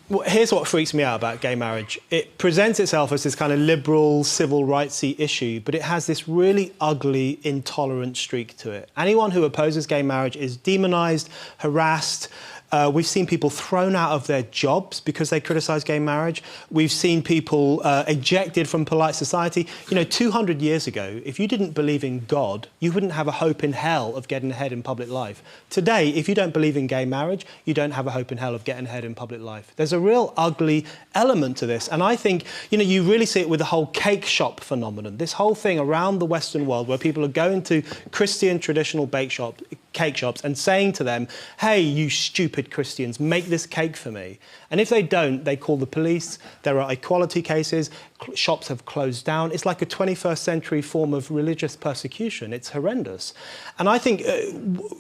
Well, here's what freaks me out about gay marriage. It presents itself as this kind of liberal, civil rights-y issue, but it has this really ugly, intolerant streak to it. Anyone who opposes gay marriage is demonised, harassed. We've seen people thrown out of their jobs because they criticise gay marriage. We've seen people ejected from polite society. You know, 200 years ago, if you didn't believe in God, you wouldn't have a hope in hell of getting ahead in public life. Today, if you don't believe in gay marriage, you don't have a hope in hell of getting ahead in public life. There's a real ugly element to this. And I think, you know, you really see it with the whole cake shop phenomenon. This whole thing around the Western world where people are going to Christian traditional cake shops and saying to them, hey, you stupid Christians, make this cake for me. And if they don't, they call the police. There are equality cases. Shops have closed down. It's like a 21st century form of religious persecution. It's horrendous. And I think,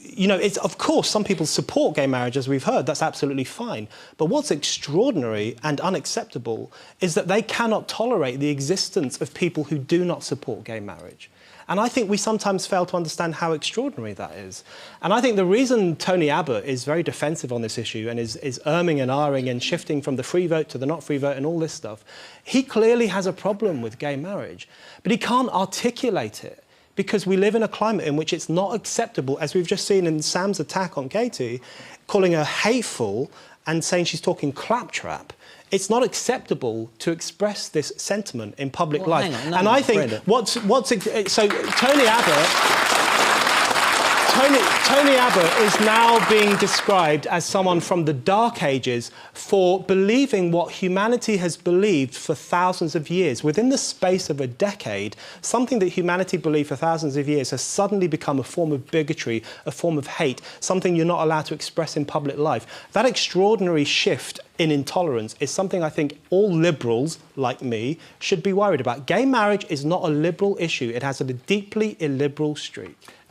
you know, it's, of course, some people support gay marriage, as we've heard. That's absolutely fine. But what's extraordinary and unacceptable is that they cannot tolerate the existence of people who do not support gay marriage. And I think we sometimes fail to understand how extraordinary that is. And I think the reason Tony Abbott is very defensive on this issue and is umming and ahhing and shifting from the free vote to the not free vote and all this stuff, he clearly has a problem with gay marriage, but he can't articulate it because we live in a climate in which it's not acceptable, as we've just seen in Sam's attack on Katie, calling her hateful and saying she's talking claptrap. It's not acceptable to express this sentiment in public life. Hang on, no, and I think so Tony Abbott is now being described as someone from the Dark Ages for believing what humanity has believed for thousands of years. Within the space of a decade, something that humanity believed for thousands of years has suddenly become a form of bigotry, a form of hate, something you're not allowed to express in public life. That extraordinary shift in intolerance is something I think all liberals, like me, should be worried about. Gay marriage is not a liberal issue. It has a deeply illiberal streak.